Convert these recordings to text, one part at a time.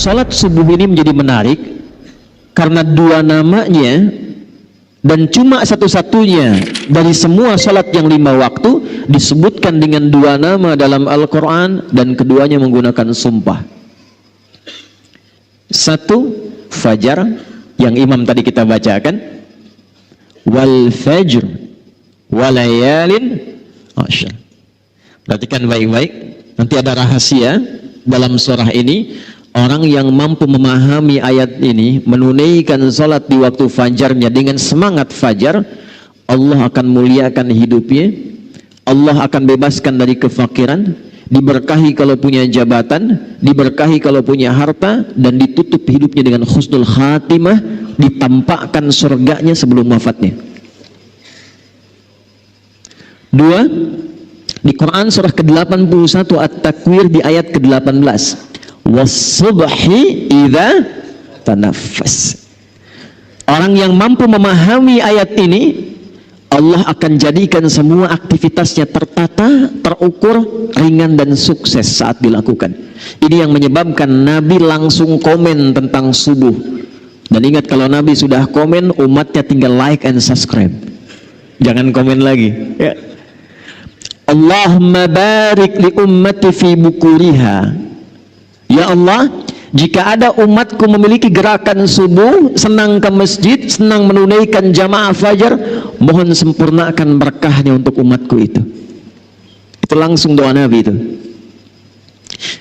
salat subuh ini menjadi menarik karena dua namanya dan cuma satu-satunya dari semua salat yang 5 waktu disebutkan dengan dua nama dalam Al-Quran dan keduanya menggunakan sumpah. Satu, fajar yang imam tadi kita bacakan, wal fajr walayalin asyr. Perhatikan baik-baik, nanti ada rahasia dalam surah ini. Orang yang mampu memahami ayat ini, menunaikan salat di waktu fajarnya dengan semangat fajar, Allah akan muliakan hidupnya, Allah akan bebaskan dari kefakiran, diberkahi kalau punya jabatan, diberkahi kalau punya harta, dan ditutup hidupnya dengan husnul khatimah, ditampakkan surganya sebelum wafatnya. Dua, di Quran surah ke-81 At-Takwir di ayat ke-18, was-subhi idza tanaffas. Orang yang mampu memahami ayat ini, Allah akan jadikan semua aktivitasnya tertata, terukur, ringan dan sukses saat dilakukan. Ini yang menyebabkan Nabi langsung komen tentang subuh. Dan ingat, kalau Nabi sudah komen, umatnya tinggal like and subscribe. Jangan komen lagi ya. Allahumma barik li ummati fi bukuriha. Ya Allah, jika ada umatku memiliki gerakan subuh, senang ke masjid, senang menunaikan jamaah fajar, mohon sempurnakan berkahnya untuk umatku itu. Itu langsung doa Nabi itu.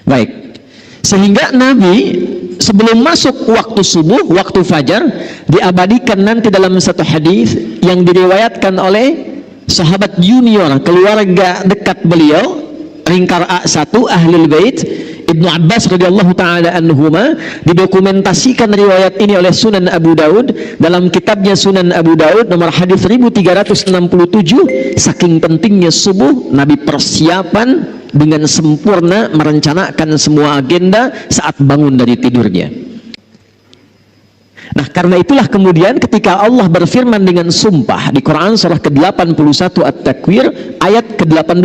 Baik, sehingga Nabi sebelum masuk waktu subuh, waktu fajar, diabadikan nanti dalam satu hadis yang diriwayatkan oleh sahabat junior, keluarga dekat beliau, ringkar A1 Ahlul Bait, Ibnu Abbas radhiyallahu taala anhuma. Didokumentasikan riwayat ini oleh Sunan Abu Daud dalam kitabnya Sunan Abu Daud nomor hadis 1367. Saking pentingnya subuh, Nabi persiapan dengan sempurna, merencanakan semua agenda saat bangun dari tidurnya. Nah, karena itulah kemudian ketika Allah berfirman dengan sumpah di Quran surah ke-81 At-Takwir ayat ke-18,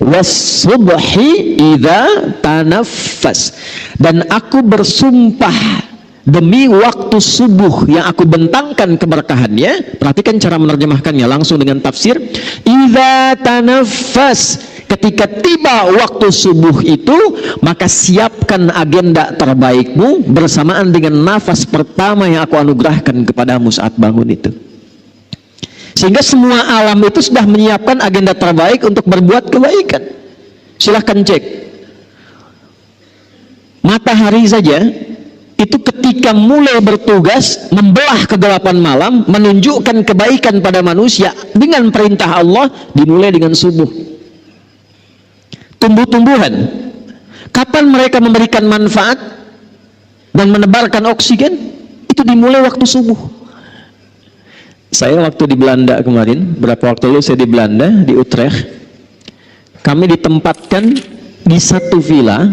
was-subhi idza tanaffas, dan aku bersumpah demi waktu subuh yang aku bentangkan keberkahannya. Perhatikan cara menerjemahkannya langsung dengan tafsir, idza tanaffas, ketika tiba waktu subuh itu, maka siapkan agenda terbaikmu bersamaan dengan nafas pertama yang aku anugerahkan kepadamu saat bangun itu. Sehingga semua alam itu sudah menyiapkan agenda terbaik untuk berbuat kebaikan. Silahkan cek. Matahari saja itu ketika mulai bertugas membelah kegelapan malam, menunjukkan kebaikan pada manusia dengan perintah Allah, dimulai dengan subuh. Tumbuh-tumbuhan, kapan mereka memberikan manfaat dan menebarkan oksigen? Itu dimulai waktu subuh. Saya waktu di Belanda kemarin, berapa waktu lalu saya di Belanda, di Utrecht, kami ditempatkan di satu villa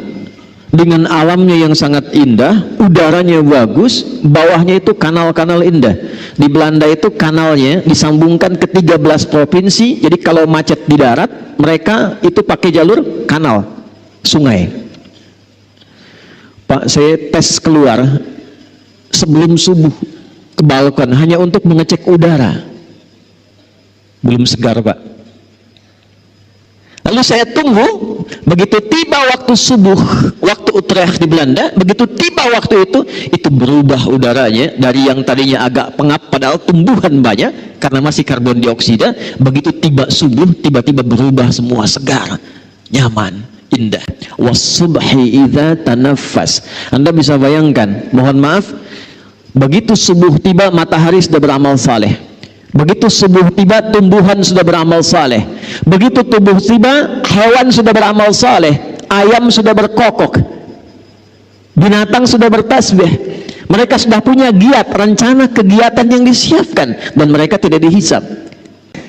dengan alamnya yang sangat indah, udaranya bagus, bawahnya itu kanal-kanal indah. Di Belanda itu kanalnya disambungkan ke 13 provinsi, jadi kalau macet di darat, mereka itu pakai jalur kanal, sungai. Pak, saya tes keluar sebelum subuh ke balkon hanya untuk mengecek udara. Belum segar, Pak. Lalu saya tunggu, begitu tiba waktu subuh, waktu Utrecht di Belanda, begitu tiba waktu itu berubah udaranya dari yang tadinya agak pengap, padahal tumbuhan banyak karena masih karbon dioksida. Begitu tiba subuh, tiba-tiba berubah semua, segar, nyaman, indah. Was-subhi idza tanaffas. Anda bisa bayangkan, mohon maaf, begitu subuh tiba, matahari sudah beramal saleh. Begitu subuh tiba, tumbuhan sudah beramal saleh. Begitu subuh tiba, hewan sudah beramal saleh. Ayam sudah berkokok, binatang sudah bertasbih. Mereka sudah punya giat, rencana kegiatan yang disiapkan, dan mereka tidak dihisab.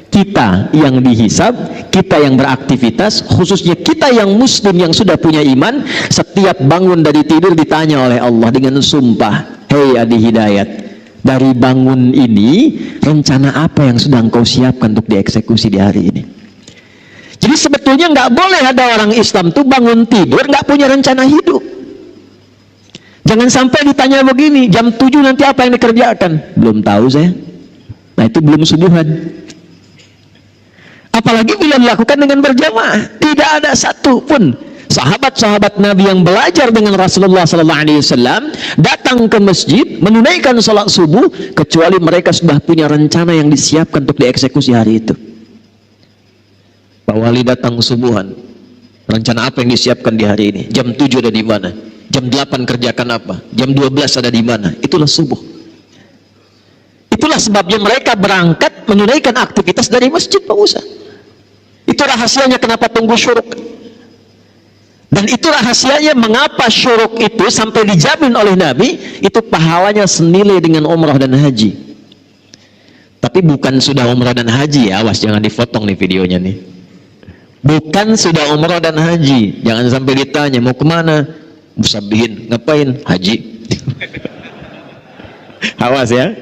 Kita yang dihisab, kita yang beraktivitas, khususnya kita yang muslim yang sudah punya iman, setiap bangun dari tidur ditanya oleh Allah dengan sumpah, hei Adi Hidayat, dari bangun ini rencana apa yang sudah engkau siapkan untuk dieksekusi di hari ini? Jadi sebetulnya nggak boleh ada orang Islam tuh bangun tidur nggak punya rencana hidup. Jangan sampai ditanya begini, jam 7 nanti apa yang dikerjakan? Belum tahu saya. Nah, itu belum subuhan. Apalagi bila dilakukan dengan berjamaah. Tidak ada satu pun sahabat-sahabat Nabi yang belajar dengan Rasulullah SAW datang ke masjid menunaikan sholat subuh kecuali mereka sudah punya rencana yang disiapkan untuk dieksekusi hari itu. Pak Wali datang subuhan, rencana apa yang disiapkan di hari ini? Jam 7 ada di mana? Jam 8 kerjakan apa? Jam 12 ada di mana? Itulah subuh. Itulah sebabnya mereka berangkat menunaikan aktivitas dari masjid, Pak Musa. Itu rahasianya kenapa tunggu syuruk. Dan itu rahasianya mengapa syuruk itu sampai dijamin oleh Nabi, itu pahalanya senilai dengan umrah dan haji. Tapi bukan sudah umrah dan haji ya, awas jangan dipotong nih videonya nih. Bukan sudah umrah dan haji, jangan sampai ditanya mau kemana, musabihin, ngapain? Haji. Awas ya,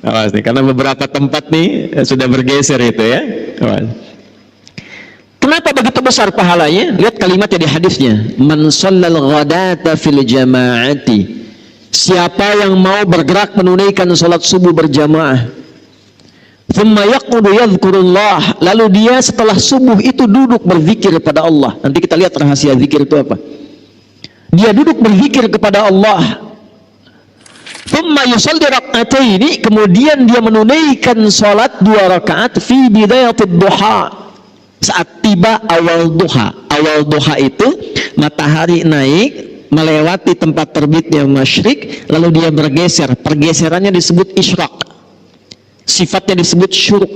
awas nih, karena beberapa tempat nih sudah bergeser itu ya. Awas. Kenapa begitu besar pahalanya? Lihat kalimatnya di hadisnya. Man shallal ghadata fil jama'ati. Siapa yang mau bergerak menunaikan salat subuh berjamaah. Thumma yaqudu yadhkurullah. Lalu dia setelah subuh itu duduk berzikir kepada Allah. Nanti kita lihat rahasia zikir itu apa. Dia duduk berzikir kepada Allah. Thumma yusalli rak'ataini. Kemudian dia menunaikan salat 2 rakaat fi bidayatid duha. Saat tiba awal duha. Awal duha itu matahari naik melewati tempat terbitnya masyrik, lalu dia bergeser. Pergeserannya disebut isyraq. Sifatnya disebut syuruk.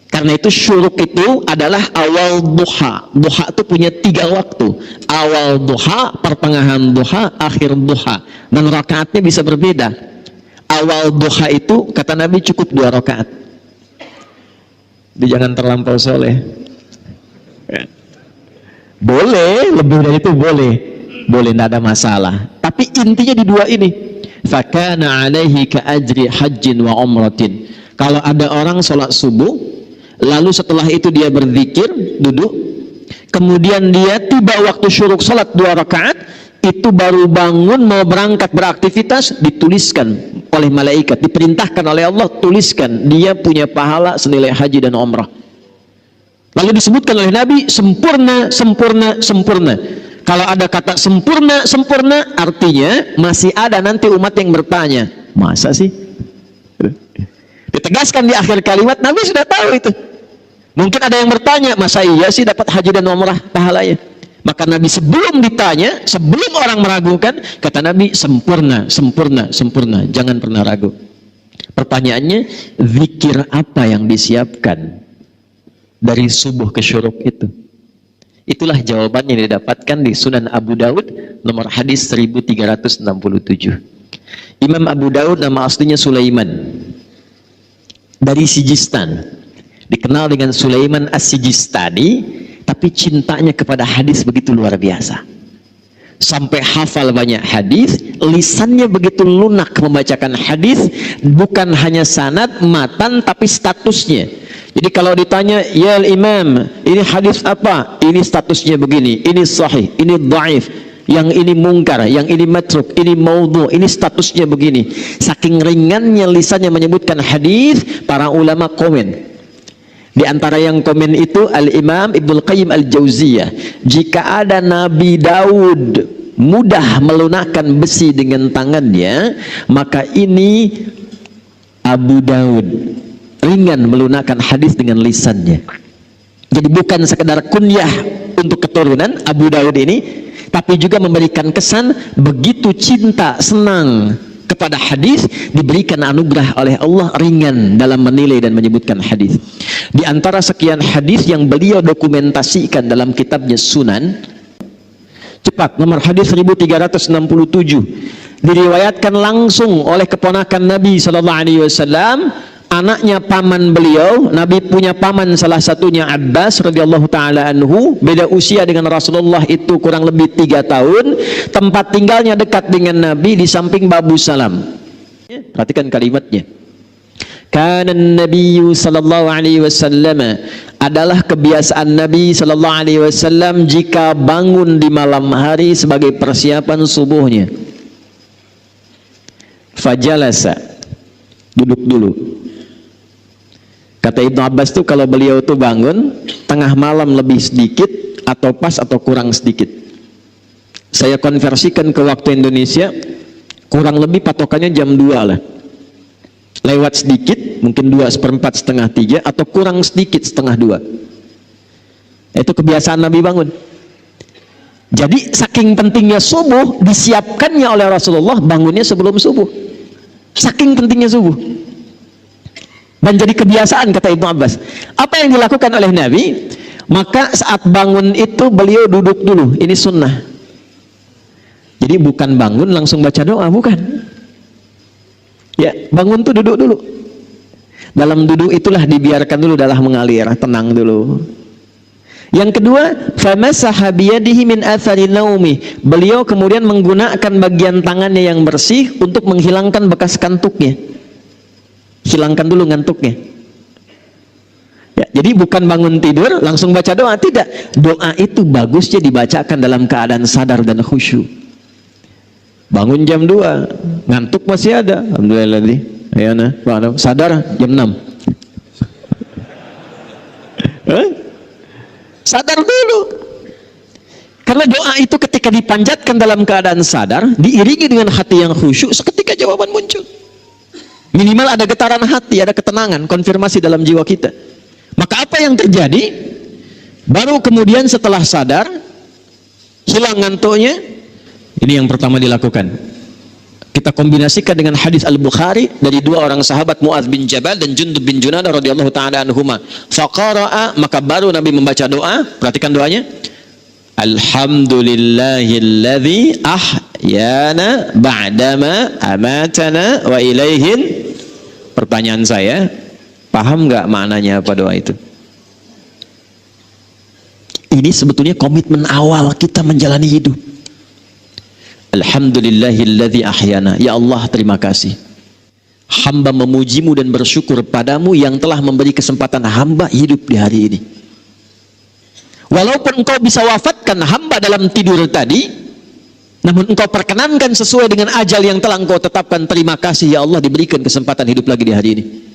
Karena itu syuruk itu adalah awal duha. Duha itu punya 3 waktu. Awal duha, pertengahan duha, akhir duha. Dan rakaatnya bisa berbeda. Awal duha itu kata Nabi cukup 2 rakaat. Jangan terlampau soleh. Boleh, lebih dari itu boleh. Boleh, tidak ada masalah. Tapi intinya di 2 ini. Fakana alaihi ka ajri hajjin wa umratin. Kalau ada orang sholat subuh, lalu setelah itu dia berzikir, duduk, kemudian dia tiba waktu syuruk sholat 2 rakaat, itu baru bangun mau berangkat beraktivitas, dituliskan oleh malaikat, diperintahkan oleh Allah, tuliskan dia punya pahala senilai haji dan umrah. Lalu disebutkan oleh Nabi sempurna, sempurna, sempurna. Kalau ada kata sempurna, sempurna, artinya masih ada nanti umat yang bertanya, masa sih? Ditegaskan di akhir kalimat, Nabi sudah tahu itu. Mungkin ada yang bertanya, masa iya sih dapat haji dan umrah pahalanya? Maka Nabi sebelum ditanya, sebelum orang meragukan, kata Nabi sempurna, sempurna, sempurna. Jangan pernah ragu. Pertanyaannya, zikir apa yang disiapkan dari subuh ke syuruk itu? Itulah jawaban yang didapatkan di Sunan Abu Daud nomor hadis 1367. Imam Abu Daud nama aslinya Sulaiman dari Sijistan, dikenal dengan Sulaiman As-Sijistani. Tapi cintanya kepada hadis begitu luar biasa. Sampai hafal banyak hadis, lisannya begitu lunak membacakan hadis, bukan hanya sanad, matan, tapi statusnya. Jadi kalau ditanya, ya imam, ini hadis apa? Ini statusnya begini, ini sahih, ini dhaif, yang ini mungkar, yang ini matruk, ini maudhu, ini statusnya begini. Saking ringannya lisannya menyebutkan hadis, para ulama komen. Di antara yang komen itu Al-Imam Ibnul Qayyim Al-Jauziyah, jika ada Nabi Daud mudah melunakkan besi dengan tangannya, maka ini Abu Daud ringan melunakkan hadis dengan lisannya. Jadi bukan sekedar kunyah untuk keturunan Abu Daud ini, tapi juga memberikan kesan begitu cinta, senang kepada hadis, diberikan anugerah oleh Allah ringan dalam menilai dan menyebutkan hadis. Di antara sekian hadis yang beliau dokumentasikan dalam kitabnya Sunan, cepat nomor hadis 1367, diriwayatkan langsung oleh keponakan Nabi SAW, anaknya paman beliau. Nabi punya paman, salah satunya Abbas radhiyallahu taala anhu, beda usia dengan Rasulullah itu kurang lebih 3 tahun, tempat tinggalnya dekat dengan Nabi di samping Babu Salam. Perhatikan kalimatnya. Kana Nabi sallallahu alaihi wasallam, adalah kebiasaan Nabi sallallahu alaihi wasallam jika bangun di malam hari sebagai persiapan subuhnya. fajalasa, duduk dulu. Kata Ibnu Abbas tuh kalau beliau tuh bangun tengah malam lebih sedikit atau pas atau kurang sedikit. Saya konversikan ke waktu Indonesia, kurang lebih patokannya jam 2 lah. Lewat sedikit, mungkin 2/4, setengah 3, atau kurang sedikit setengah 2. Itu kebiasaan Nabi bangun. Jadi saking pentingnya subuh, disiapkannya oleh Rasulullah bangunnya sebelum subuh. Saking pentingnya subuh. Dan jadi kebiasaan, kata Ibnu Abbas. Apa yang dilakukan oleh Nabi? Maka saat bangun itu beliau duduk dulu. Ini sunnah. Jadi bukan bangun langsung baca doa, bukan. Ya, bangun tuh duduk dulu. Dalam duduk itulah dibiarkan dulu darah mengalir, tenang dulu. Yang kedua, famasaha biyadihi min athari naumi. Beliau kemudian menggunakan bagian tangannya yang bersih untuk menghilangkan bekas kantuknya. Hilangkan dulu ngantuknya. Ya, jadi bukan bangun tidur langsung baca doa, tidak. Doa itu bagusnya dibacakan dalam keadaan sadar dan khusyuk. Bangun jam 2, ngantuk masih ada. Alhamdulillah nih. Ayo nah, sadar jam 6. Sadar dulu. Karena doa itu ketika dipanjatkan dalam keadaan sadar, diiringi dengan hati yang khusyuk, seketika jawaban muncul. Minimal ada getaran hati, ada ketenangan, konfirmasi dalam jiwa kita. Maka apa yang terjadi? Baru kemudian setelah sadar, hilang ngantuknya, ini yang pertama dilakukan. Kita kombinasikan dengan hadis Al-Bukhari dari dua orang sahabat, Mu'adz bin Jabal dan Jundub bin Junadah radhiyallahu ta'ala anhuma. Faqara'a, maka baru Nabi membaca doa. Perhatikan doanya. Alhamdulillahilladzi ahyana ba'dama amatana wa ilaihin. Pertanyaan saya, paham nggak maknanya apa doa itu? Ini sebetulnya komitmen awal kita menjalani hidup. Alhamdulillahilladzi ahyana. Ya Allah, terima kasih. Hamba memujimu dan bersyukur padamu yang telah memberi kesempatan hamba hidup di hari ini. Walaupun engkau bisa wafatkan hamba dalam tidur tadi, namun engkau perkenankan sesuai dengan ajal yang telah engkau tetapkan. Terima kasih ya Allah, diberikan kesempatan hidup lagi di hari ini.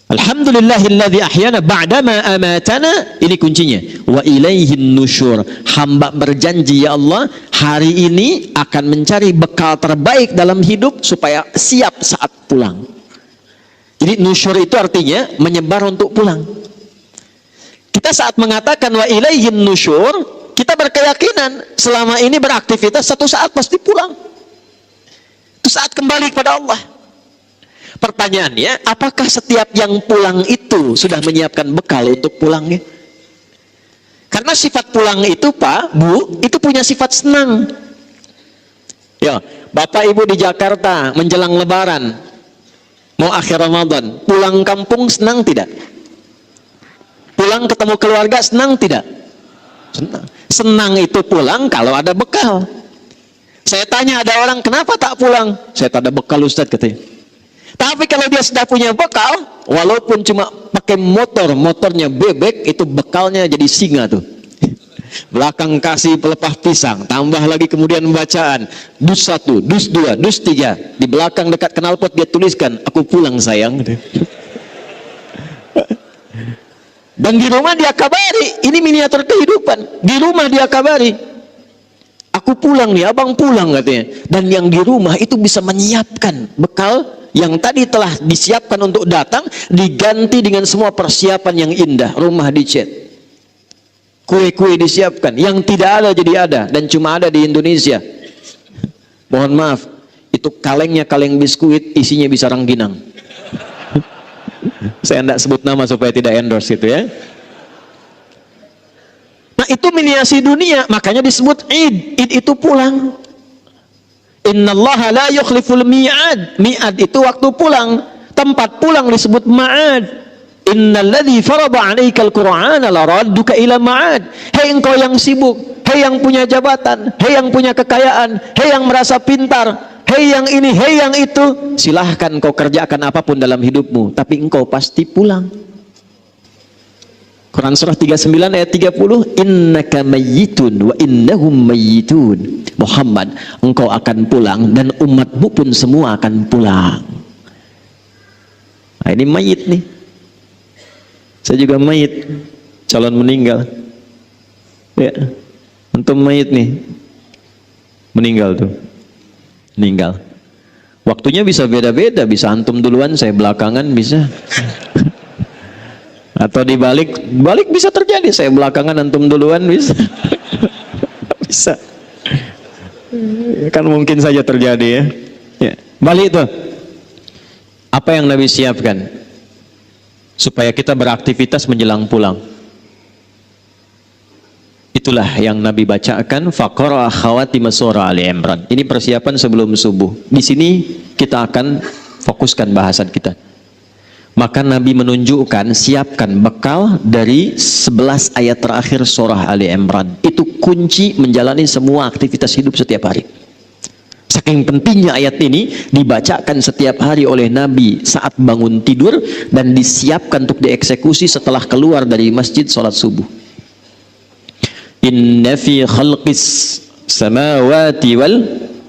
Alhamdulillahilladzi ahyana ba'dama amatana. Ini kuncinya. Wa ilaihin nusyur. Hamba berjanji ya Allah, hari ini akan mencari bekal terbaik dalam hidup supaya siap saat pulang. Jadi nusyur itu artinya menyebar untuk pulang. Kita saat mengatakan wa ilaihin nusyur, kita berkeyakinan selama ini beraktivitas, satu saat pasti pulang. Itu saat kembali kepada Allah. Pertanyaannya, apakah setiap yang pulang itu sudah menyiapkan bekal untuk pulangnya? Karena sifat pulang itu, Pak, Bu, itu punya sifat senang. Ya, Bapak Ibu di Jakarta menjelang Lebaran, mau akhir Ramadan, pulang kampung senang tidak? Pulang ketemu keluarga senang tidak? Senang. Senang itu pulang kalau ada bekal. Saya tanya ada orang, kenapa tak pulang? Saya tak ada bekal Ustaz, katanya. Tapi kalau dia sudah punya bekal, walaupun cuma pakai motornya bebek, itu bekalnya jadi singa tuh. Belakang kasih pelepah pisang, tambah lagi kemudian bacaan dus 1, dus 2, dus 3. Di belakang dekat knalpot dia tuliskan, aku pulang sayang. Dan di rumah dia kabari, ini miniatur kehidupan. Di rumah dia kabari, aku pulang nih, abang pulang, katanya. Dan yang di rumah itu bisa menyiapkan bekal yang tadi telah disiapkan untuk datang, diganti dengan semua persiapan yang indah. Rumah dicat, kue-kue disiapkan, yang tidak ada jadi ada, dan cuma ada di Indonesia. Mohon maaf, itu kalengnya kaleng biskuit, isinya bisa rangginang. Saya tidak sebut nama supaya tidak endorse itu ya. Nah itu miniasi dunia, makanya disebut Id. Id itu pulang. Innallaha la yukhliful mi'ad. Mi'ad itu waktu pulang. Tempat pulang disebut ma'ad. Innalladzi farada 'alaikal Qur'ana laradduka ila ma'ad. Hei engkau yang sibuk, hei yang punya jabatan, hei yang punya kekayaan, hei yang merasa pintar, hei yang ini, hei yang itu, silahkan kau kerjakan apapun dalam hidupmu, tapi engkau pasti pulang. Quran surah 39 ayat 30, innaka mayyitun wa innahum mayyitun. Muhammad, engkau akan pulang dan umatmu pun semua akan pulang. Nah, ini mayit nih. Saya juga mayit, calon meninggal. Ya, antum mayit nih. Meninggal tuh. Meninggal. Waktunya bisa beda-beda, bisa antum duluan, saya belakangan bisa. Atau dibalik bisa terjadi, saya belakangan antum duluan bisa. Bisa. Kan mungkin saja terjadi ya. Ya. Balik tuh. Apa yang Nabi siapkan supaya kita beraktivitas menjelang pulang? Itulah yang Nabi bacakan, faqara khawatim surah Ali Imran. Ini persiapan sebelum subuh. Di sini kita akan fokuskan bahasan kita. Maka Nabi menunjukkan, siapkan bekal dari 11 ayat terakhir surah Ali Imran. Itu kunci menjalani semua aktivitas hidup setiap hari. Saking pentingnya ayat ini dibacakan setiap hari oleh Nabi saat bangun tidur dan disiapkan untuk dieksekusi setelah keluar dari masjid sholat subuh. Inna fi khalqis samawati wal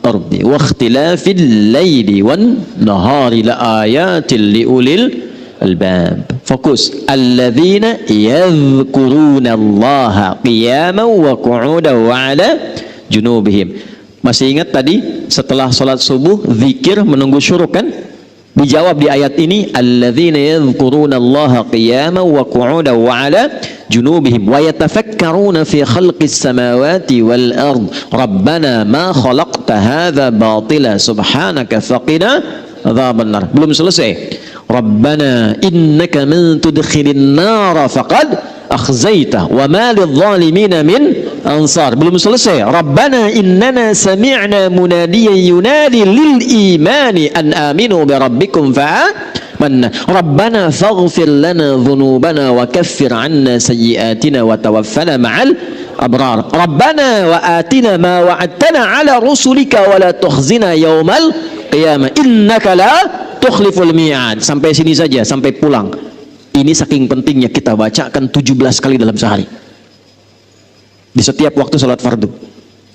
ardi wa ikhtilafil laili wan nahari la ayatil liulil albab. Fokus. Alladzina yadhkuruna Allaha qiyaman wa qu'udan wa ala junubihim. Masih ingat tadi setelah sholat subuh zikir menunggu syuruk kan? Dijawab di ayat ini, alladzina yadhkuruna Allaha qiyaman wa qu'udan wa ala junubihim wa yatafakkaruna fi khalqis samawati wal ard rabbana ma khalaqta hadza batila subhanaka faqina adzaban nar. Belum selesai. Rabbana innaka man tudkhilin nar faqad akhzaita wa ma lidh-dhalimina min ansar. Belum selesai. Rabbana innana sami'na munadiyan yunadi lil imani an aminu bi rabbikum fa'amanna. Rabbana faghfir lana dhunubana wa kaffir 'anna sayyi'atina wa tawaffana ma'al abrar. Rabbana wa atina ma wa'adtana 'ala rusulika wa la tukhzina yaumal qiyamah innaka la tukhliful mi'ad. Sampai sini saja, sampai pulang. Ini saking pentingnya kita bacakan 17 kali dalam sehari. Di setiap waktu sholat fardu.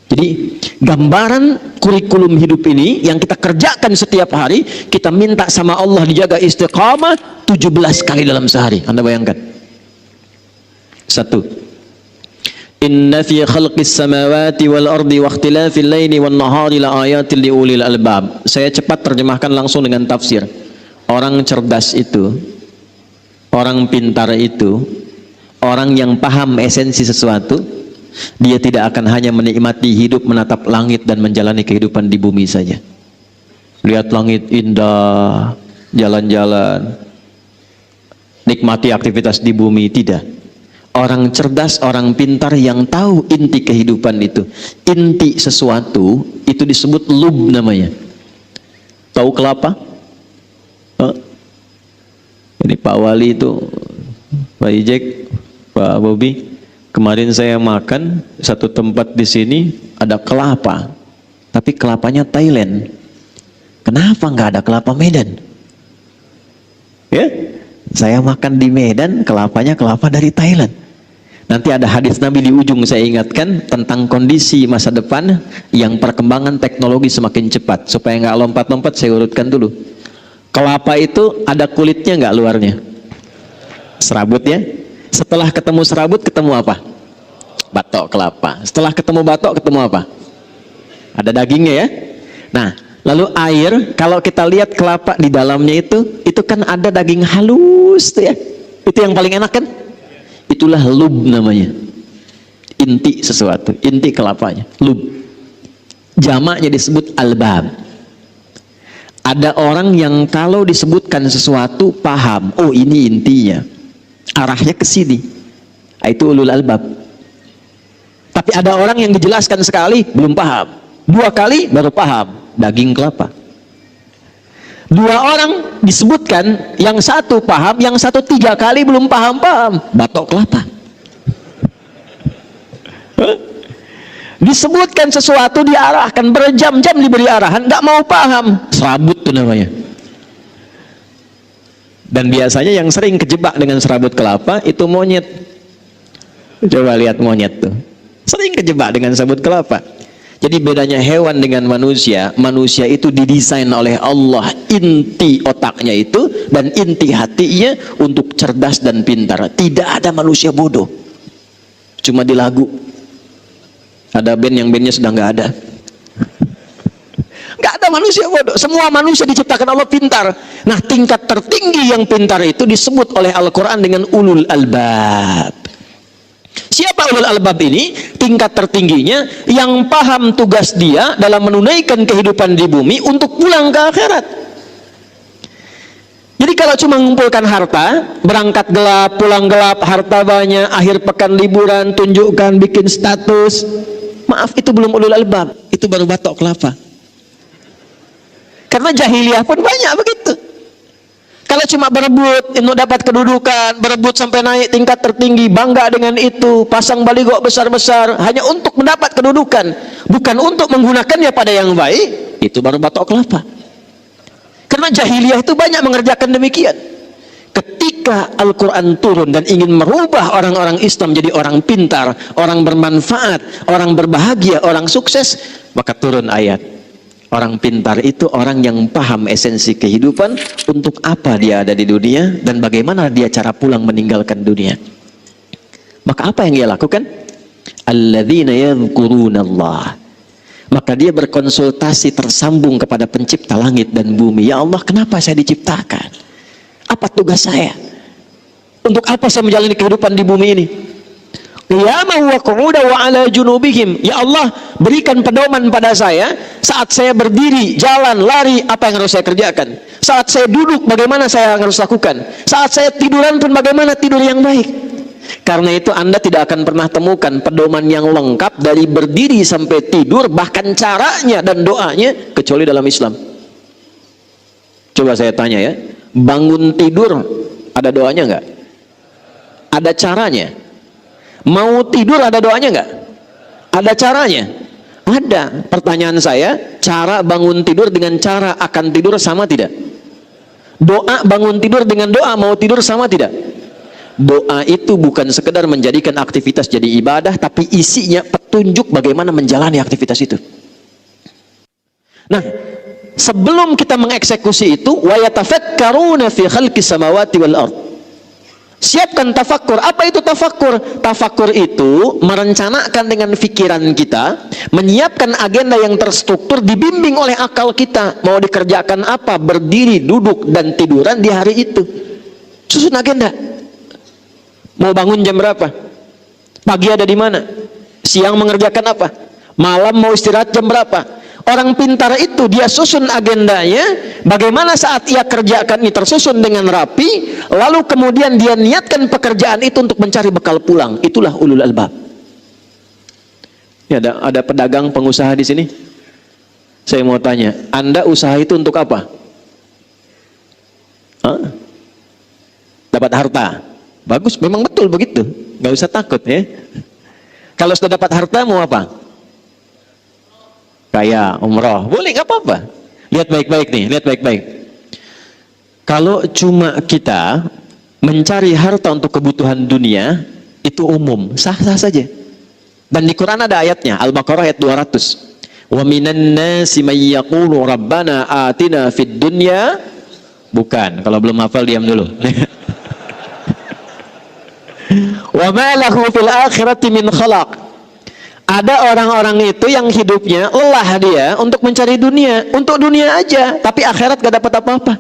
Jadi gambaran kurikulum hidup ini yang kita kerjakan setiap hari, kita minta sama Allah dijaga istiqamah 17 kali dalam sehari. Anda bayangkan. 1. Inna fi khalqis samawati wal ardi wa ikhtilafil laili wan nahari la ayatil liulil albab. Saya cepat terjemahkan langsung dengan tafsir. Orang cerdas itu, orang pintar itu, orang yang paham esensi sesuatu, dia tidak akan hanya menikmati hidup, menatap langit dan menjalani kehidupan di bumi saja. Lihat langit indah, jalan-jalan, nikmati aktivitas di bumi, tidak. Orang cerdas, orang pintar yang tahu inti kehidupan itu, inti sesuatu itu disebut lub namanya. Tahu kelapa? Ini Pak Wali itu, Pak Ijek, Pak Bobi, kemarin saya makan satu tempat di sini ada kelapa, tapi kelapanya Thailand. Kenapa nggak ada kelapa Medan? Ya, saya makan di Medan, kelapanya kelapa dari Thailand. Nanti ada hadis Nabi di ujung saya ingatkan tentang kondisi masa depan yang perkembangan teknologi semakin cepat. Supaya nggak lompat-lompat saya urutkan dulu. Kelapa itu ada kulitnya nggak luarnya? Serabut ya. Setelah ketemu serabut ketemu apa? Batok kelapa. Setelah ketemu batok ketemu apa? Ada dagingnya ya. Nah, lalu air, kalau kita lihat kelapa di dalamnya itu kan ada daging halus tuh ya. Itu yang paling enak kan? Itulah lub namanya. Inti sesuatu, inti kelapanya, lub. Jamaknya disebut albab. Ada orang yang kalau disebutkan sesuatu paham, oh ini intinya, arahnya ke sini. Itu ulul albab. Tapi ada orang yang dijelaskan sekali belum paham, 2 kali baru paham, daging kelapa. 2 orang disebutkan, yang satu paham, yang satu 3 kali belum paham-paham, batok kelapa. Disebutkan sesuatu diarahkan, berjam-jam diberi arahan, nggak mau paham, serabut tuh namanya. Dan biasanya yang sering kejebak dengan serabut kelapa itu monyet. Coba lihat monyet tuh, sering kejebak dengan sabut kelapa. Jadi bedanya hewan dengan manusia, manusia itu didesain oleh Allah inti otaknya itu dan inti hatinya untuk cerdas dan pintar. Tidak ada manusia bodoh. Cuma di lagu ada band yang bandnya sudah nggak ada. Nggak ada manusia bodoh. Semua manusia diciptakan Allah pintar. Nah, tingkat tertinggi yang pintar itu disebut oleh Al-Quran dengan ulul albab. Siapa ulul albab ini? Tingkat tertingginya yang paham tugas dia dalam menunaikan kehidupan di bumi untuk pulang ke akhirat. Jadi kalau cuma mengumpulkan harta, berangkat gelap, pulang gelap, harta banyak, akhir pekan liburan, tunjukkan, bikin status, maaf, itu belum ulul albab, itu baru batok kelapa. Karena jahiliyah pun banyak begitu. Kalau cuma berebut untuk dapat kedudukan, berebut sampai naik tingkat tertinggi, bangga dengan itu, pasang baligo besar-besar hanya untuk mendapat kedudukan, bukan untuk menggunakannya pada yang baik, itu baru batok kelapa. Karena jahiliyah itu banyak mengerjakan demikian. Ketika Al-Quran turun dan ingin merubah orang-orang Islam jadi orang pintar, orang bermanfaat, orang berbahagia, orang sukses, maka turun ayat. Orang pintar itu orang yang paham esensi kehidupan, untuk apa dia ada di dunia dan bagaimana dia cara pulang meninggalkan dunia. Maka apa yang dia lakukan? Alladzina yadhkurunallah. Maka dia berkonsultasi tersambung kepada pencipta langit dan bumi. Ya Allah, kenapa saya diciptakan? Apa tugas saya? Untuk apa saya menjalani kehidupan di bumi ini? Qiyamah wa qu'uda wa ala junubihim. Ya Allah, berikan pedoman pada saya saat saya berdiri, jalan, lari, apa yang harus saya kerjakan. Saat saya duduk, bagaimana saya harus lakukan. Saat saya tiduran pun bagaimana tidur yang baik. Karena itu Anda tidak akan pernah temukan pedoman yang lengkap dari berdiri sampai tidur, bahkan caranya dan doanya, kecuali dalam Islam. Coba saya tanya ya, bangun tidur ada doanya nggak? Ada caranya? Mau tidur ada doanya nggak? Ada caranya? Ada. Pertanyaan saya, cara bangun tidur dengan cara akan tidur sama tidak? Doa bangun tidur dengan doa mau tidur sama tidak? Doa itu bukan sekedar menjadikan aktivitas jadi ibadah, tapi isinya petunjuk bagaimana menjalani aktivitas itu. Nah, sebelum kita mengeksekusi itu, wa yatafakkaruna fi khalqis samawati wal ardh. Siapkan tafakkur. Apa itu tafakkur? Tafakkur itu merencanakan dengan pikiran kita, menyiapkan agenda yang terstruktur, dibimbing oleh akal kita. Mau dikerjakan apa, berdiri, duduk, dan tiduran di hari itu. Susun agenda. Mau bangun jam berapa? Pagi ada di mana? Siang mengerjakan apa? Malam mau istirahat jam berapa? Orang pintar itu dia susun agendanya, bagaimana saat ia kerjakan ini tersusun dengan rapi, lalu kemudian dia niatkan pekerjaan itu untuk mencari bekal pulang. Itulah ulul albab. Ya, ada pedagang pengusaha di sini. Saya mau tanya, Anda usaha itu untuk apa? Hah? Dapat harta. Bagus, memang betul begitu. Nggak usah takut ya. Kalau sudah dapat harta mau apa? Kayak umroh, boleh, nggak apa-apa. Lihat baik-baik nih, lihat baik-baik. Kalau cuma kita mencari harta untuk kebutuhan dunia, itu umum, sah-sah saja. Dan di Quran ada ayatnya, Al-Baqarah ayat 200. Wa minan nasi may yaqulu rabbana atina fid dunya. Bukan, kalau belum hafal diam dulu. Wa ma lahu fil akhirati min khalaq. Ada orang-orang itu yang hidupnya lelah dia untuk mencari dunia, untuk dunia aja, tapi akhirat gak dapat apa-apa.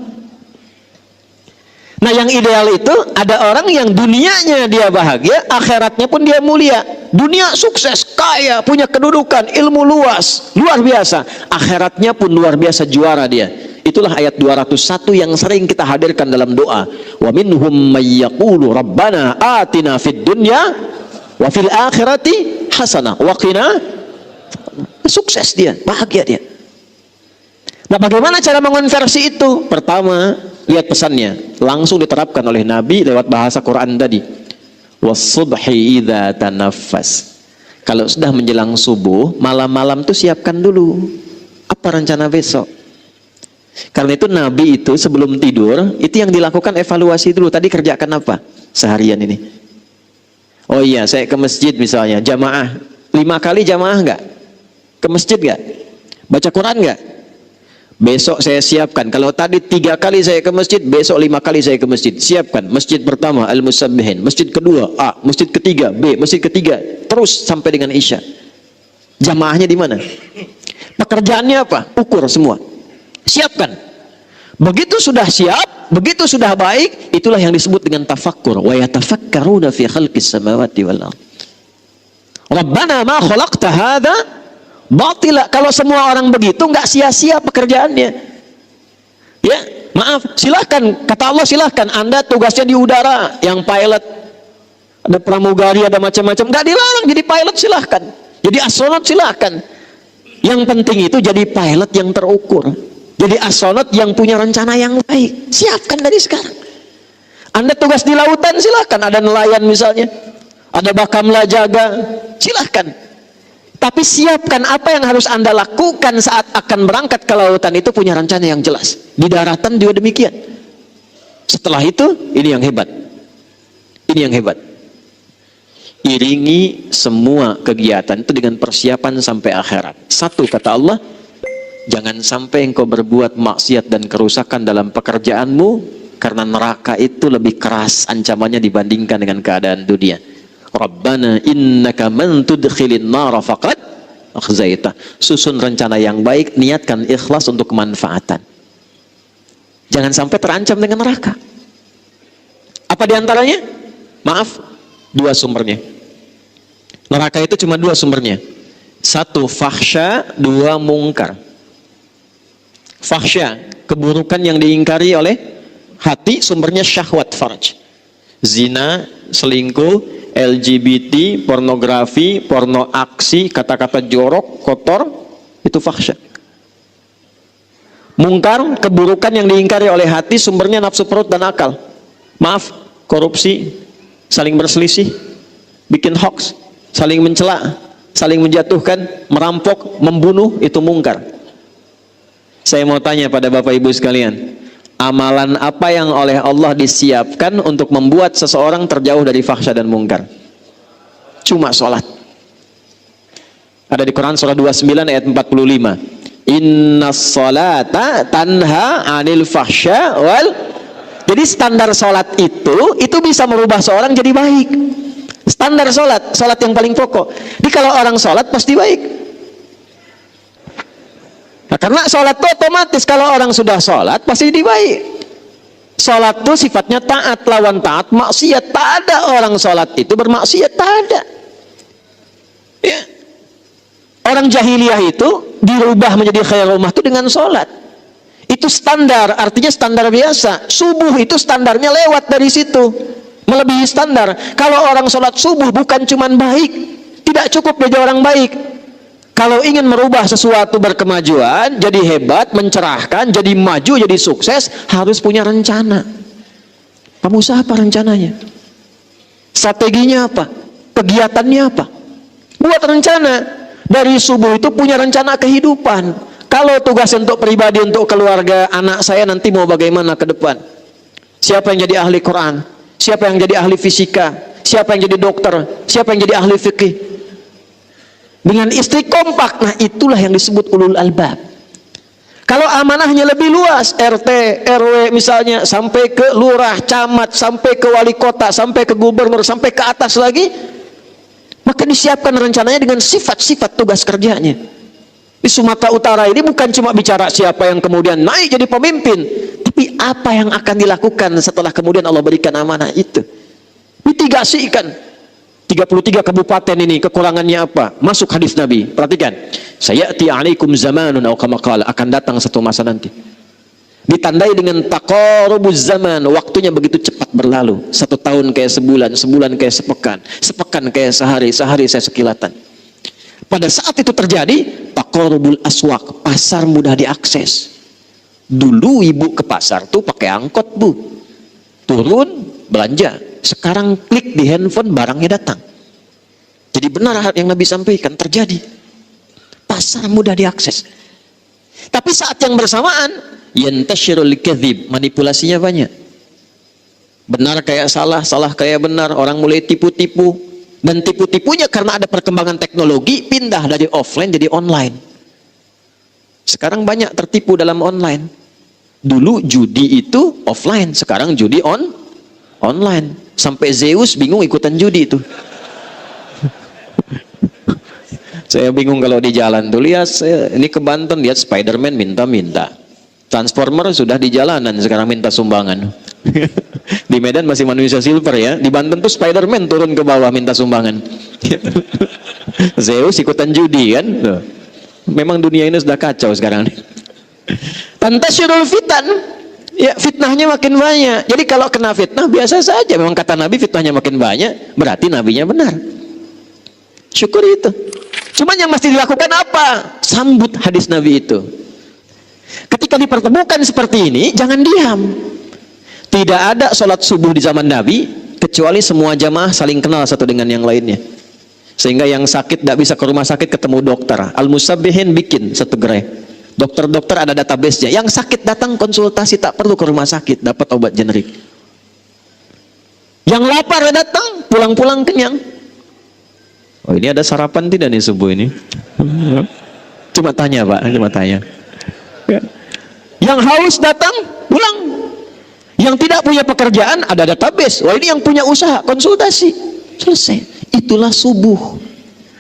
Nah, yang ideal itu ada orang yang dunianya dia bahagia, akhiratnya pun dia mulia. Dunia sukses, kaya, punya kedudukan, ilmu luas, luar biasa. Akhiratnya pun luar biasa, juara dia. Itulah ayat 201 yang sering kita hadirkan dalam doa. Wa minhum may yaqulu rabbana atina fid dunya wa fil akhirati hasanah wa qina. Sukses dia, bahagia dia. Nah, bagaimana cara mengonversi itu? Pertama, lihat pesannya, langsung diterapkan oleh Nabi lewat bahasa Quran tadi. Was-subhi idza tanaffas. Kalau sudah menjelang subuh, malam-malam tuh siapkan dulu apa rencana besok. Karena itu Nabi itu sebelum tidur, itu yang dilakukan evaluasi dulu. Tadi kerjakan apa seharian ini? Oh iya, saya ke masjid misalnya, jamaah 5 kali jamaah nggak? Ke masjid nggak? Baca Quran nggak? Besok saya siapkan. Kalau tadi 3 kali saya ke masjid, besok 5 kali saya ke masjid. Siapkan. Masjid pertama Al-Musabbihin, masjid kedua A, masjid ketiga B, masjid ketiga, terus sampai dengan Isya. Jamaahnya di mana? Pekerjaannya apa? Ukur semua. Siapkan. Begitu sudah siap, begitu sudah baik, itulah yang disebut dengan tafakkur. Wa yatafakkaruna fi khalqis samawati wal ardh. Rabbana ma khalaqta hadza batila. Kalau semua orang begitu, nggak sia-sia pekerjaannya. Ya, maaf, silahkan, kata Allah silahkan. Anda tugasnya di udara, yang pilot, ada pramugari, ada macam-macam, nggak dilarang jadi pilot, silahkan. Jadi astronot silahkan. Yang penting itu jadi pilot yang terukur, jadi astronot yang punya rencana yang baik. Siapkan dari sekarang. Anda tugas di lautan, silahkan. Ada nelayan misalnya, ada bakamla jaga, silahkan. Tapi siapkan apa yang harus Anda lakukan saat akan berangkat ke lautan, itu punya rencana yang jelas. Di daratan juga demikian. Setelah itu, ini yang hebat. Ini yang hebat. Iringi semua kegiatan itu dengan persiapan sampai akhirat. Satu, kata Allah, jangan sampai engkau berbuat maksiat dan kerusakan dalam pekerjaanmu, karena neraka itu lebih keras ancamannya dibandingkan dengan keadaan dunia. Rabbana innaka man tudkhilin nara faqad akhzaita. Susun rencana yang baik, niatkan ikhlas untuk kemanfaatan. Jangan sampai terancam dengan neraka. Apa diantaranya? Maaf, 2 sumbernya. Neraka itu cuma 2 sumbernya. 1 fahsya, 2 mungkar. Fahsya, keburukan yang diingkari oleh hati, sumbernya syahwat farj. Zina, selingkuh, LGBT, pornografi, porno aksi, kata-kata jorok, kotor, itu fahsya. Mungkar, keburukan yang diingkari oleh hati, sumbernya nafsu perut dan akal. Maaf, korupsi, saling berselisih, bikin hoax, saling mencela, saling menjatuhkan, merampok, membunuh, itu mungkar. Saya mau tanya pada Bapak Ibu sekalian, amalan apa yang oleh Allah disiapkan untuk membuat seseorang terjauh dari fahsya dan mungkar? Cuma sholat. Ada di Quran surah 29 ayat 45. Inna sholata tanha anil fahsya wal. Jadi standar sholat itu bisa merubah seorang jadi baik. Standar sholat yang paling pokok. Jadi kalau orang sholat pasti baik. Nah, karena sholat itu otomatis, kalau orang sudah sholat pasti dibaik. Sholat itu sifatnya taat, lawan taat maksiat. Tak ada orang sholat itu bermaksiat, tak ada. Ya. Orang jahiliyah itu dirubah menjadi khairul ummah itu dengan sholat. Itu standar, artinya standar biasa. Subuh itu standarnya lewat dari situ, melebihi standar. Kalau orang sholat subuh bukan cuman baik, tidak cukup jadi orang baik. Kalau ingin merubah sesuatu berkemajuan, jadi hebat, mencerahkan, jadi maju, jadi sukses, harus punya rencana. Kamu usaha apa rencananya? Strateginya apa? Kegiatannya apa? Buat rencana. Dari subuh itu punya rencana kehidupan. Kalau tugas untuk pribadi, untuk keluarga, anak saya nanti mau bagaimana ke depan? Siapa yang jadi ahli Quran? Siapa yang jadi ahli fisika? Siapa yang jadi dokter? Siapa yang jadi ahli fikih? Dengan istri kompak. Nah, itulah yang disebut ulul albab. Kalau amanahnya lebih luas, RT, RW misalnya, sampai ke lurah, camat, sampai ke wali kota, sampai ke gubernur, sampai ke atas lagi, maka disiapkan rencananya dengan sifat-sifat tugas kerjanya. Di Sumatera Utara ini bukan cuma bicara siapa yang kemudian naik jadi pemimpin, tapi apa yang akan dilakukan setelah kemudian Allah berikan amanah itu. Mitigasikan. 33 kabupaten ini kekurangannya apa? Masuk hadis Nabi. Perhatikan. Sayati 'alaikum zamanun aw kama qala, akan datang satu masa nanti. Ditandai dengan taqarubuz zaman, waktunya begitu cepat berlalu. 1 tahun kayak sebulan, sebulan kayak sepekan, sepekan kayak sehari, sehari saya sekilatan. Pada saat itu terjadi, taqarubul aswaq, pasar mudah diakses. Dulu ibu ke pasar tuh pakai angkot, Bu. Turun belanja. Sekarang klik di handphone, barangnya datang. Jadi benar yang Nabi sampaikan terjadi. Pasar mudah diakses. Tapi saat yang bersamaan, yantashirul kadhib, manipulasinya banyak. Benar kayak salah, salah kayak benar. Orang mulai tipu-tipu, Dan tipu-tipunya karena ada perkembangan teknologi, pindah dari offline jadi online. Sekarang banyak tertipu dalam online. Dulu judi itu offline, sekarang judi online. Sampai Zeus bingung ikutan judi itu. Saya bingung kalau di jalan tuh, lihat ini ke Banten, lihat Spiderman minta-minta. Transformer sudah di jalanan, sekarang minta sumbangan. Di Medan masih manusia silver ya, di Banten tuh Spiderman turun ke bawah minta sumbangan. Zeus ikutan judi kan. Memang dunia ini sudah kacau sekarang. Tantasyirul fitan, ya fitnahnya makin banyak. Jadi kalau kena fitnah biasa saja. Memang kata Nabi fitnahnya makin banyak, berarti nabinya benar. Syukur itu. Cuman yang mesti dilakukan apa? Sambut hadis Nabi itu. Ketika dipertemukan seperti ini, jangan diam. Tidak ada sholat subuh di zaman Nabi kecuali semua jamaah saling kenal satu dengan yang lainnya. Sehingga yang sakit tidak bisa ke rumah sakit ketemu dokter. Al-Musabbihin bikin satu gerai. Dokter-dokter ada database-nya. Yang sakit datang konsultasi, tak perlu ke rumah sakit, dapat obat generik. Yang lapar datang, pulang-pulang kenyang. Oh, ini ada sarapan tidak nih subuh ini? Cuma tanya Pak, cuma tanya. Yang haus datang, pulang. Yang tidak punya pekerjaan, ada database. Wah, ini yang punya usaha, konsultasi. Selesai. Itulah subuh.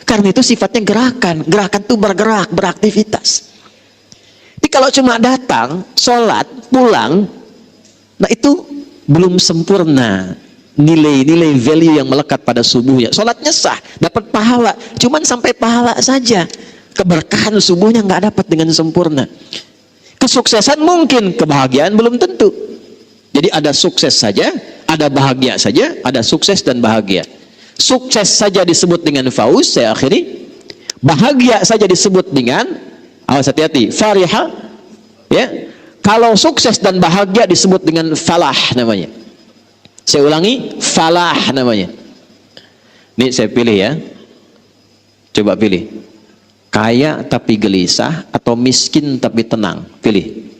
Karena itu sifatnya gerakan. Gerakan itu bergerak, beraktivitas. Jadi kalau cuma datang, sholat, pulang, nah itu belum sempurna. Nilai-nilai value yang melekat pada subuhnya. Sholatnya sah, dapat pahala. Cuman sampai pahala saja. Keberkahan subuhnya nggak dapat dengan sempurna. Kesuksesan mungkin, kebahagiaan belum tentu. Jadi ada sukses saja, ada bahagia saja, ada sukses dan bahagia. Sukses saja disebut dengan fauz, saya akhiri. Bahagia saja disebut dengan, awas hati-hati, fariha. Ya. Kalau sukses dan bahagia disebut dengan falah namanya. Saya ulangi, falah namanya. Ini saya pilih ya. Coba pilih. Kaya tapi gelisah atau miskin tapi tenang? Pilih.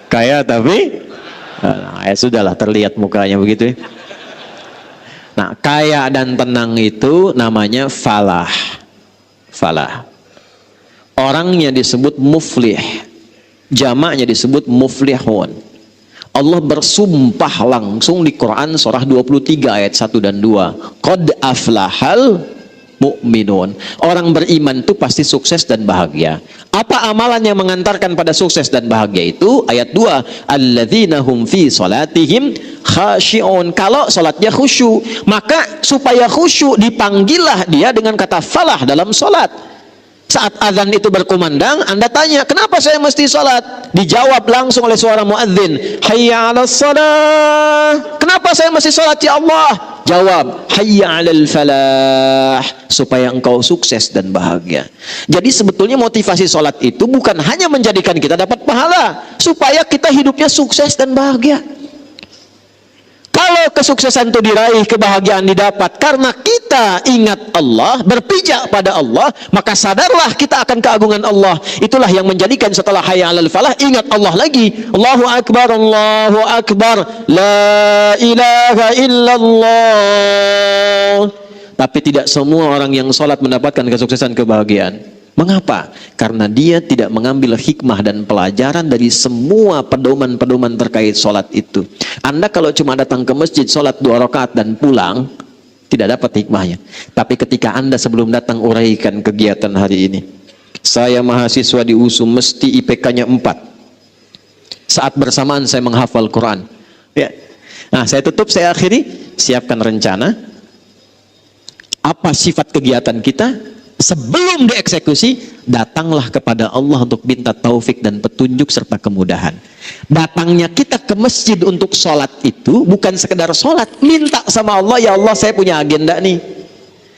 Kaya tapi ya sudahlah, terlihat mukanya begitu ya. Nah, kaya dan tenang itu namanya falah. Falah. Orangnya disebut muflih. Jamaknya disebut muflihun. Allah bersumpah langsung di Quran surah 23 ayat 1 dan 2. Qad aflahal mu'minun. Orang beriman itu pasti sukses dan bahagia. Apa amalan yang mengantarkan pada sukses dan bahagia itu? Ayat 2. Alladzina hum fi salatihim khashi'un. Kalau salatnya khusyuk, maka supaya khusyuk dipanggillah dia dengan kata falah dalam salat. Saat azan itu berkumandang, Anda tanya, kenapa saya mesti salat? Dijawab langsung oleh suara muadzin, hayya 'alas shalah. Kenapa saya mesti salat ya Allah? Jawab, hayya 'alal falah, supaya engkau sukses dan bahagia. Jadi sebetulnya motivasi salat itu bukan hanya menjadikan kita dapat pahala, supaya kita hidupnya sukses dan bahagia. Kalau kesuksesan itu diraih, kebahagiaan didapat karena kita ingat Allah, berpijak pada Allah, maka sadarlah kita akan keagungan Allah. Itulah yang menjadikan setelah hayya 'alal falah, ingat Allah lagi. Allahu akbar, Allahu akbar, la ilaha illallah. Tapi tidak semua orang yang sholat mendapatkan kesuksesan, kebahagiaan. Mengapa? Karena dia tidak mengambil hikmah dan pelajaran dari semua pedoman-pedoman terkait sholat itu. Anda kalau cuma datang ke masjid, sholat 2 rakaat dan pulang, tidak dapat hikmahnya. Tapi ketika Anda sebelum datang uraikan kegiatan hari ini. Saya mahasiswa di USU, mesti IPK-nya 4. Saat bersamaan saya menghafal Quran. Ya. Nah, saya tutup, saya akhiri. Siapkan rencana. Apa sifat kegiatan kita? Sebelum dieksekusi, datanglah kepada Allah untuk minta taufik dan petunjuk serta kemudahan. Datangnya kita ke masjid untuk sholat itu bukan sekedar sholat, minta sama Allah, ya Allah saya punya agenda nih,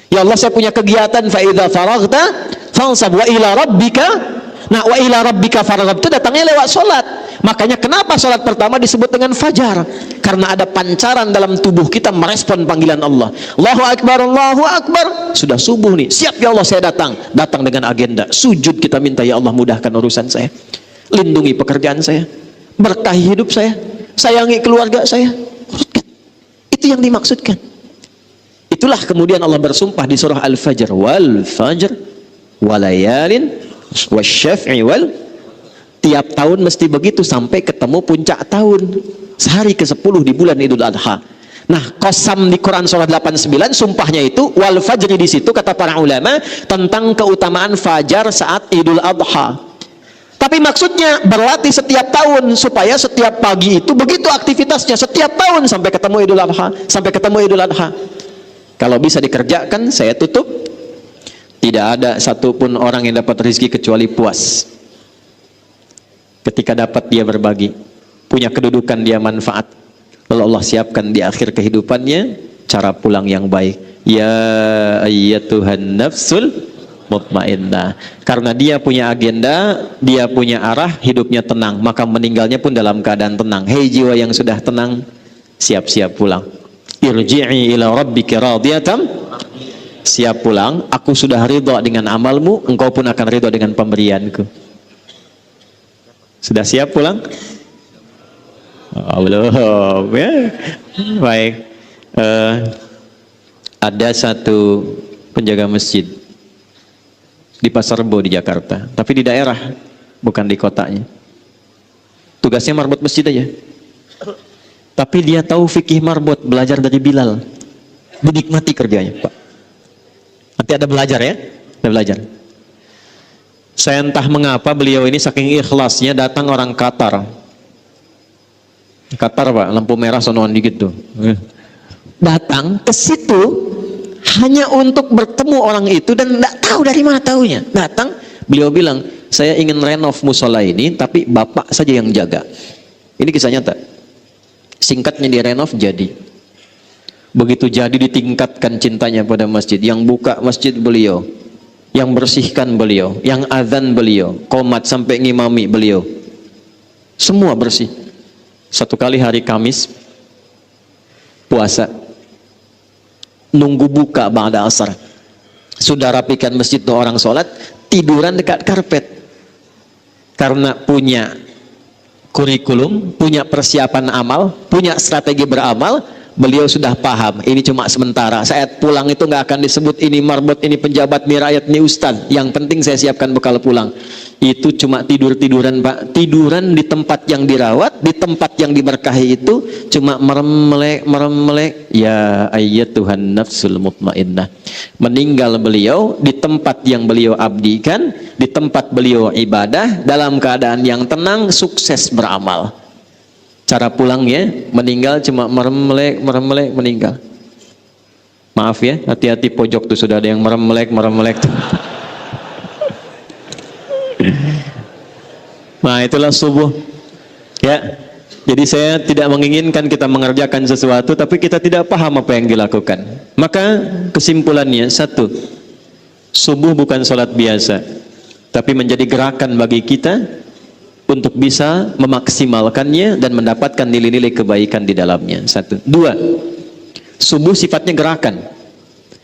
ya Allah saya punya kegiatan, fa idza faraghta fansab wa ila rabbika. Nah, wa ila rabbika farghab itu datangnya lewat sholat. Makanya kenapa sholat pertama disebut dengan fajar? Karena ada pancaran dalam tubuh kita merespon panggilan Allah. Allahu akbar, Allahu akbar. Sudah subuh nih, siap ya Allah saya datang. Datang dengan agenda. Sujud kita minta, ya Allah mudahkan urusan saya, lindungi pekerjaan saya, berkahi hidup saya, sayangi keluarga saya. Urutkan. Itu yang dimaksudkan. Itulah kemudian Allah bersumpah di surah Al-Fajr, wal fajr walayalin wasyaf'i wal. Tiap tahun mesti begitu sampai ketemu puncak tahun, sehari ke-10 di bulan Idul Adha. Nah, qasam di Quran surah 89 sumpahnya itu wal fajri, di situ kata para ulama tentang keutamaan fajar saat Idul Adha. Tapi maksudnya berlatih setiap tahun supaya setiap pagi itu begitu aktivitasnya setiap tahun sampai ketemu Idul Adha, sampai ketemu Idul Adha. Kalau bisa dikerjakan, saya tutup, tidak ada satupun orang yang dapat rezeki kecuali puas. Ketika dapat dia berbagi, punya kedudukan dia manfaat, lalu Allah siapkan di akhir kehidupannya cara pulang yang baik. Ya ayyatuhan nafsul mutmainnah. Karena dia punya agenda, dia punya arah, hidupnya tenang, maka meninggalnya pun dalam keadaan tenang. Hei jiwa yang sudah tenang, siap-siap pulang. Irji'i ila rabbika radiyatan, siap pulang, aku sudah ridha dengan amalmu, engkau pun akan ridha dengan pemberianku. Sudah siap pulang? Allah, ya. Baik. Ada satu penjaga masjid di Pasar Rebo di Jakarta, tapi di daerah, bukan di kotanya. Tugasnya marbot masjid aja. Tapi dia tahu fikih marbot, belajar dari Bilal. Dinikmati kerjanya, Pak. Nanti ada belajar ya, ada belajar. Saya entah mengapa beliau ini saking ikhlasnya datang orang Qatar. Qatar, Pak, lampu merah sonoan dikit tuh. Datang ke situ hanya untuk bertemu orang itu dan tidak tahu dari mana tahunya. Datang, beliau bilang, saya ingin renov musola ini, tapi bapak saja yang jaga. Ini kisah nyata. Singkatnya direnov jadi. Begitu jadi ditingkatkan cintanya pada masjid. Yang buka masjid beliau, yang bersihkan beliau, yang azan beliau, qomat sampai ngimami beliau, semua bersih. Satu kali hari Kamis puasa, nunggu buka ba'da asar, sudah rapikan masjid tuh orang sholat, tiduran dekat karpet. Karena punya kurikulum, punya persiapan amal, punya strategi beramal, beliau sudah paham ini cuma sementara. Saat pulang itu nggak akan disebut ini marbot, ini penjabat, ini rakyat, ini ustaz. Yang penting saya siapkan bekal pulang. Itu cuma tiduran, Pak. Tiduran di tempat yang dirawat, di tempat yang diberkahi itu cuma merem-melek. Ya ayyatuhan nafsul mutmainnah. Meninggal beliau di tempat yang beliau abdikan, di tempat beliau ibadah, dalam keadaan yang tenang, sukses beramal. Cara pulangnya, meninggal cuma merem-melek, meninggal. Maaf ya, hati-hati pojok tuh sudah ada yang merem-melek tuh. Nah, itulah subuh. Ya. Jadi saya tidak menginginkan kita mengerjakan sesuatu tapi kita tidak paham apa yang dilakukan. Maka kesimpulannya satu, subuh bukan sholat biasa, tapi menjadi gerakan bagi kita untuk bisa memaksimalkannya dan mendapatkan nilai-nilai kebaikan di dalamnya. Satu. Dua, subuh sifatnya gerakan,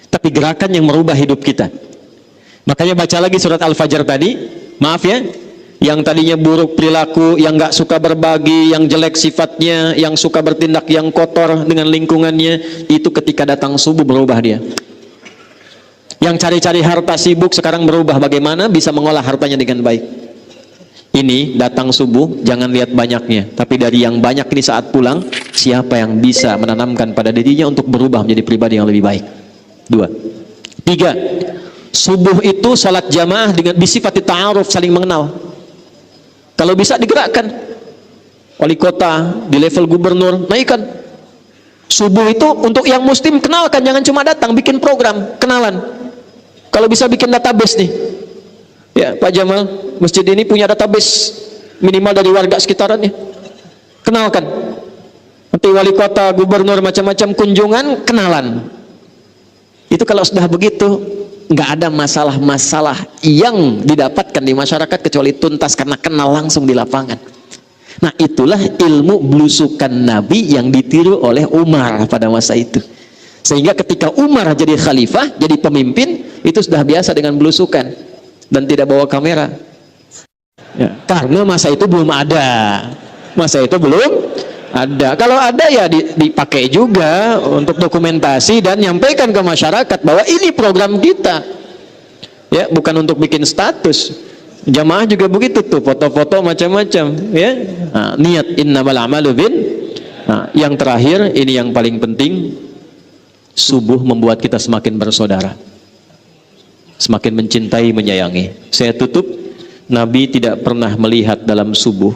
tapi gerakan yang merubah hidup kita. Makanya baca lagi surat Al-Fajr tadi. Maaf ya, yang tadinya buruk perilaku, yang nggak suka berbagi, yang jelek sifatnya, yang suka bertindak yang kotor dengan lingkungannya, itu ketika datang subuh berubah dia. Yang cari-cari harta sibuk sekarang berubah bagaimana bisa mengolah hartanya dengan baik. Ini datang subuh, jangan lihat banyaknya, tapi dari yang banyak ini saat pulang, siapa yang bisa menanamkan pada dirinya untuk berubah menjadi pribadi yang lebih baik. Dua. Tiga, subuh itu salat jamaah dengan disifati ta'aruf, saling mengenal. Kalau bisa digerakkan, wali kota di level gubernur naikkan. Subuh itu untuk yang muslim kenalkan, jangan cuma datang, bikin program kenalan. Kalau bisa bikin database nih. Ya, Pak Jamal, masjid ini punya database minimal dari warga sekitarannya. Kenalkan. Nanti wali kota, gubernur, macam-macam kunjungan, kenalan. Itu kalau sudah begitu, nggak ada masalah-masalah yang didapatkan di masyarakat kecuali tuntas karena kenal langsung di lapangan. Nah, itulah ilmu belusukan Nabi yang ditiru oleh Umar pada masa itu. Sehingga ketika Umar jadi khalifah, jadi pemimpin, itu sudah biasa dengan belusukan dan tidak bawa kamera. Ya, karena masa itu belum ada. Masa itu belum Ada. Kalau ada ya dipakai juga untuk dokumentasi dan nyampaikan ke masyarakat bahwa ini program kita. Ya, bukan untuk bikin status. Jamaah juga begitu tuh, foto-foto macam-macam, ya. Nah, niat innamal a'malu bin. Nah, yang terakhir ini yang paling penting, subuh membuat kita semakin bersaudara. Semakin mencintai, menyayangi. Saya tutup, Nabi tidak pernah melihat dalam subuh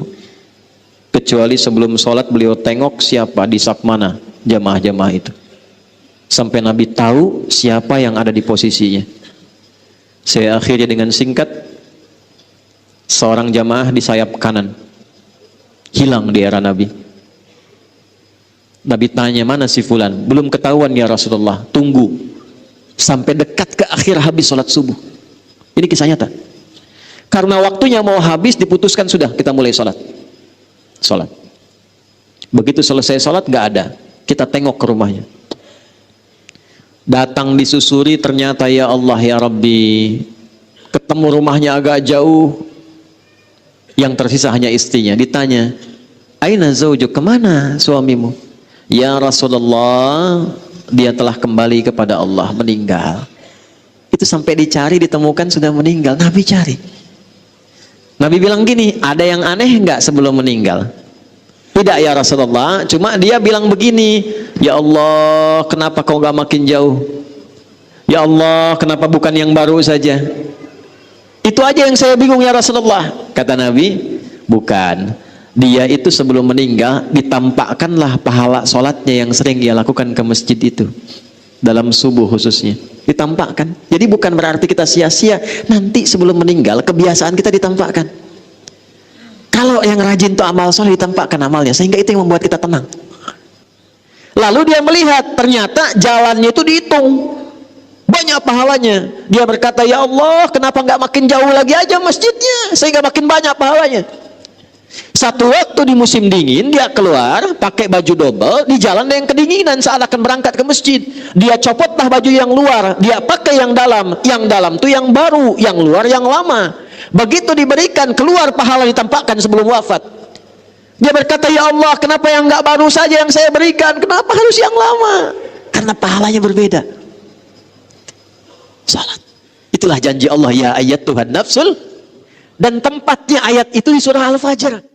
kecuali sebelum sholat beliau tengok siapa di saf mana jamaah-jamaah itu, sampai Nabi tahu siapa yang ada di posisinya. Saya akhiri dengan singkat, seorang jamaah di sayap kanan hilang di era Nabi. Nabi tanya, mana si fulan? Belum ketahuan ya Rasulullah. Tunggu sampai dekat ke akhir habis sholat subuh. Ini kisah nyata. Karena waktunya mau habis, diputuskan sudah kita mulai sholat. Begitu selesai sholat gak ada, kita tengok ke rumahnya. Datang disusuri, ternyata ya Allah ya Rabbi, ketemu rumahnya agak jauh, yang tersisa hanya istrinya. Ditanya, aina zaujuk, kemana suamimu? Ya Rasulullah, dia telah kembali kepada Allah, meninggal. Itu sampai dicari, ditemukan sudah meninggal. Nabi cari. Nabi bilang gini, ada yang aneh enggak sebelum meninggal? Tidak ya Rasulullah, cuma dia bilang begini, ya Allah, kenapa kau gak makin jauh? Ya Allah, kenapa bukan yang baru saja? Itu aja yang saya bingung ya Rasulullah. Kata Nabi, bukan. Dia itu sebelum meninggal ditampakkanlah pahala sholatnya yang sering dia lakukan ke masjid itu, dalam subuh khususnya ditampakkan. Jadi bukan berarti kita sia-sia, nanti sebelum meninggal kebiasaan kita ditampakkan. Kalau yang rajin tuh amal soleh ditampakkan amalnya, sehingga itu yang membuat kita tenang. Lalu dia melihat ternyata jalannya itu dihitung, banyak pahalanya. Dia berkata, ya Allah, kenapa nggak makin jauh lagi aja masjidnya sehingga makin banyak pahalanya? Satu waktu di musim dingin dia keluar pakai baju double, di jalan ada yang kedinginan saat akan berangkat ke masjid. Dia copotlah baju yang luar, dia pakai yang dalam tuh yang baru, yang luar yang lama. Begitu diberikan, keluar pahala ditampakkan sebelum wafat. Dia berkata, ya Allah, kenapa yang nggak baru saja yang saya berikan, kenapa harus yang lama? Karena pahalanya berbeda. Salat, itulah janji Allah, ya ayat Tuhan nafsul. Dan tempatnya ayat itu di surah Al-Fajr.